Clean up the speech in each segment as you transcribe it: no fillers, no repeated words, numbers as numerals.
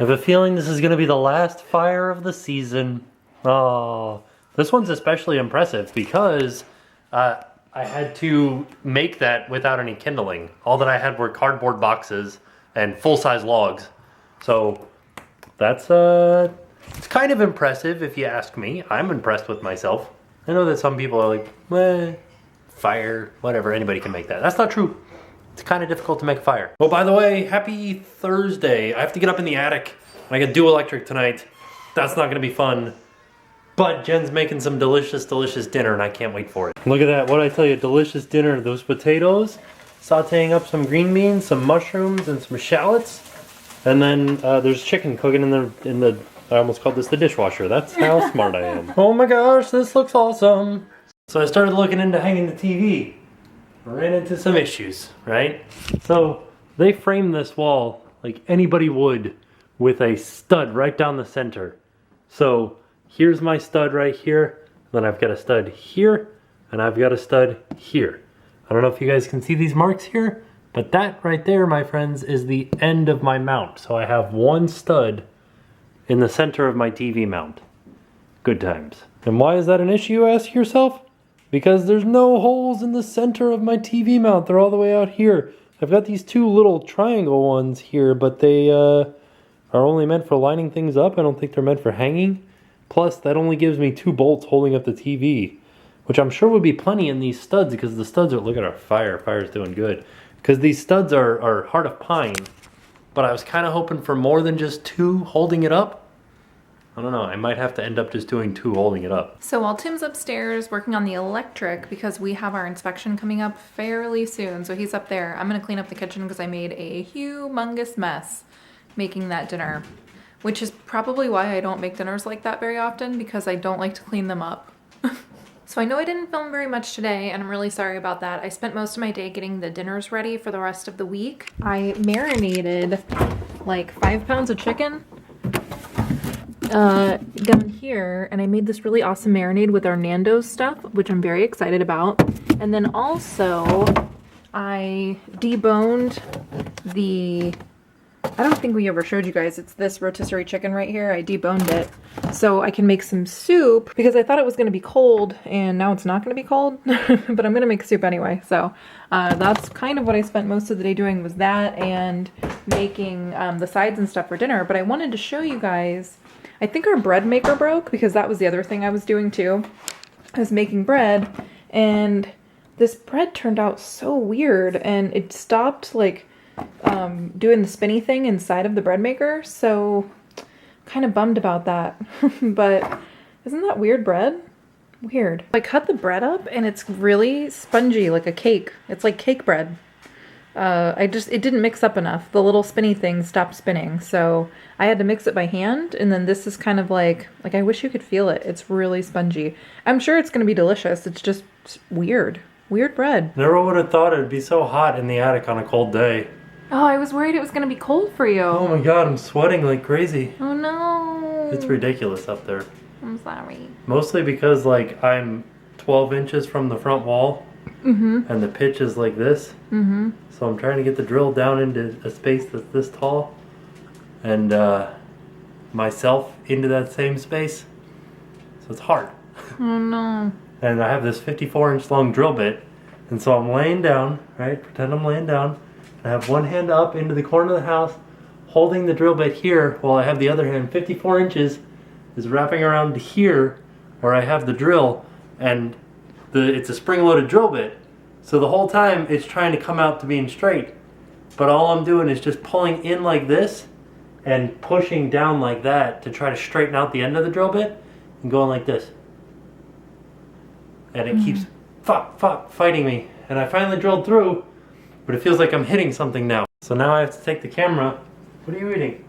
have a feeling this is going to be the last fire of the season. Oh, this one's especially impressive because I had to make that without any kindling. All that I had were cardboard boxes and full-size logs. So that's it's kind of impressive if you ask me. I'm impressed with myself. I know that some people are like, well, fire, whatever, anybody can make that. That's not true. It's kind of difficult to make a fire. Oh, by the way, happy Thursday. I have to get up in the attic. I got to do electric tonight. That's not going to be fun. But Jen's making some delicious, delicious dinner, and I can't wait for it. Look at that. What did I tell you? Delicious dinner. Those potatoes, sauteing up some green beans, some mushrooms, and some shallots. And then there's chicken cooking in the I almost called this the dishwasher. That's how smart I am. Oh my gosh, this looks awesome. So I started looking into hanging the TV. Ran into some issues, right? So they framed this wall like anybody would with a stud right down the center. So here's my stud right here, then I've got a stud here, and I've got a stud here. I don't know if you guys can see these marks here, but that right there, my friends, is the end of my mount. So I have one stud in the center of my TV mount. Good times. And why is that an issue, you ask yourself? Because there's no holes in the center of my TV mount. They're all the way out here. I've got these two little triangle ones here, but they are only meant for lining things up. I don't think they're meant for hanging. Plus, that only gives me 2 bolts holding up the TV, which I'm sure would be plenty in these studs because the studs are, look at our fire. Fire's doing good. Because these studs are heart of pine, but I was kind of hoping for more than just 2 holding it up. I don't know, I might have to end up just doing 2 holding it up. So while Tim's upstairs working on the electric, because we have our inspection coming up fairly soon, so he's up there, I'm gonna clean up the kitchen because I made a humongous mess making that dinner, which is probably why I don't make dinners like that very often, because I don't like to clean them up. So I know I didn't film very much today, and I'm really sorry about that. I spent most of my day getting the dinners ready for the rest of the week. I marinated like 5 pounds of chicken down here, and I made this really awesome marinade with our Nando's stuff, which I'm very excited about. And then also I deboned the, I don't think we ever showed you guys, it's this rotisserie chicken right here. I deboned it so I can make some soup because I thought it was going to be cold, and now it's not going to be cold, but I'm going to make soup anyway. So that's kind of what I spent most of the day doing, was that and making the sides and stuff for dinner. But I wanted to show you guys, I think our bread maker broke because that was the other thing I was doing too. I was making bread, and this bread turned out so weird, and it stopped like doing the spinny thing inside of the bread maker, so kind of bummed about that. But isn't that weird bread? Weird. I cut the bread up and it's really spongy, like a cake. It's like cake bread. It didn't mix up enough. The little spinny thing stopped spinning, so I had to mix it by hand, and then this is kind of like I wish you could feel it. It's really spongy. I'm sure it's going to be delicious. It's just weird. Weird bread. Never would have thought it'd be so hot in the attic on a cold day. Oh, I was worried it was going to be cold for you. Oh my god, I'm sweating like crazy. Oh no. It's ridiculous up there. I'm sorry. Mostly because like I'm 12 inches from the front wall, and the pitch is like this. So I'm trying to get the drill down into a space that's this tall, and myself into that same space. So it's hard. Oh no. And I have this 54-inch long drill bit, and so I'm laying down, right? Pretend I'm laying down. I have one hand up into the corner of the house, holding the drill bit here, while I have the other hand 54 inches is wrapping around here where I have the drill, and it's a spring-loaded drill bit. So the whole time it's trying to come out to being straight, but all I'm doing is just pulling in like this and pushing down like that to try to straighten out the end of the drill bit and going like this. And it keeps fighting me, and I finally drilled through, but it feels like I'm hitting something now. So now I have to take the camera. What are you eating?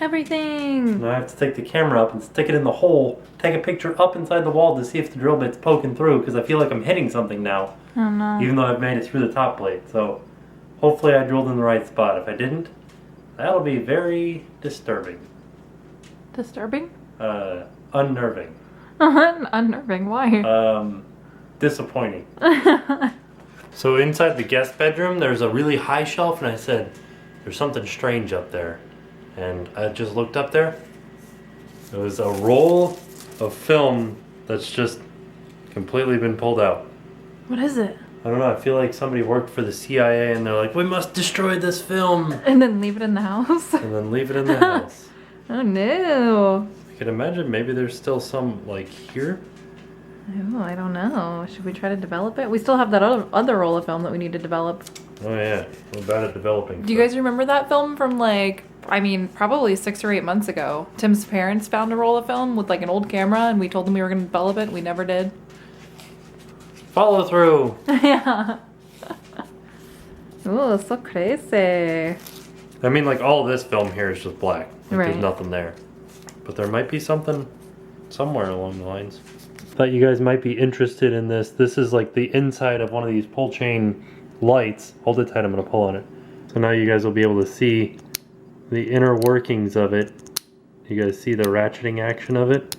Everything. Now I have to take the camera up and stick it in the hole, take a picture up inside the wall to see if the drill bit's poking through, because I feel like I'm hitting something now. Oh no. Even though I've made it through the top plate. So hopefully I drilled in the right spot. If I didn't, that'll be very disturbing. Disturbing? Unnerving. Unnerving, why? Disappointing. So inside the guest bedroom, there's a really high shelf, and I said, there's something strange up there. and I just looked up there. It was a roll of film that's just completely been pulled out. What is it? I don't know, I feel like somebody worked for the CIA and they're like, we must destroy this film. And then leave it in the house? And then leave it in the house. Oh no. I can imagine maybe there's still some, like, here. Oh, I don't know. Should we try to develop it? We still have that other roll of film that we need to develop. Oh yeah, we're bad at developing. Do you guys remember that film from like, I mean, probably 6 or 8 months ago? Tim's parents found a roll of film with like an old camera and we told them we were going to develop it and we never did. Follow through. Yeah. Oh, so crazy. I mean, like, all this film here is just black. Like, Right. There's nothing there. But there might be something somewhere along the lines. Thought you guys might be interested in this. This is like the inside of one of these Pullchain lights. Hold it tight, I'm gonna pull on it. So now you guys will be able to see the inner workings of it. You guys see the ratcheting action of it?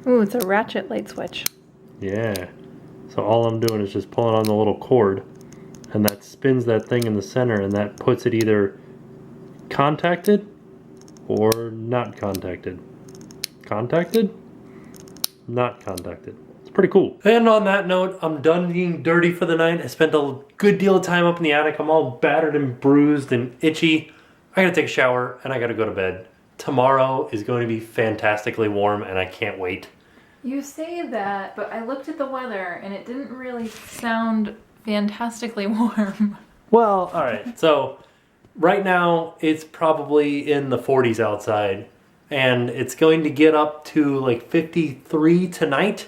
Ooh, it's a ratchet light switch. Yeah. So all I'm doing is just pulling on the little cord, and that spins that thing in the center, and that puts it either contacted or not contacted. Contacted? Not contacted. It's pretty cool. And on that note, I'm done being dirty for the night. I spent a good deal of time up in the attic. I'm all battered and bruised and itchy. I gotta take a shower and I gotta go to bed. Tomorrow is going to be fantastically warm and I can't wait. You say that, but I looked at the weather and it didn't really sound fantastically warm. Well, alright, so right now it's probably in the 40s outside. And it's going to get up to like 53 tonight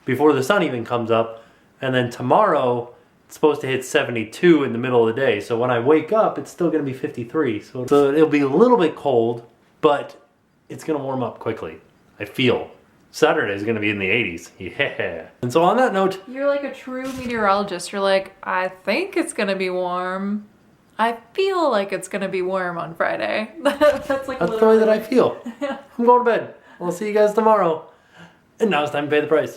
before the sun even comes up. And then tomorrow it's supposed to hit 72 in the middle of the day. So when I wake up, it's still going to be 53. So it'll be a little bit cold, but it's going to warm up quickly. I feel. Saturday is going to be in the 80s. Yeah. And so on that note, You're like a true meteorologist. You're like, I think it's going to be warm. I feel like it's going to be warm on Friday. That's like that's the way that I feel. I'm going to bed. I'll see you guys tomorrow. And now it's time to pay the price.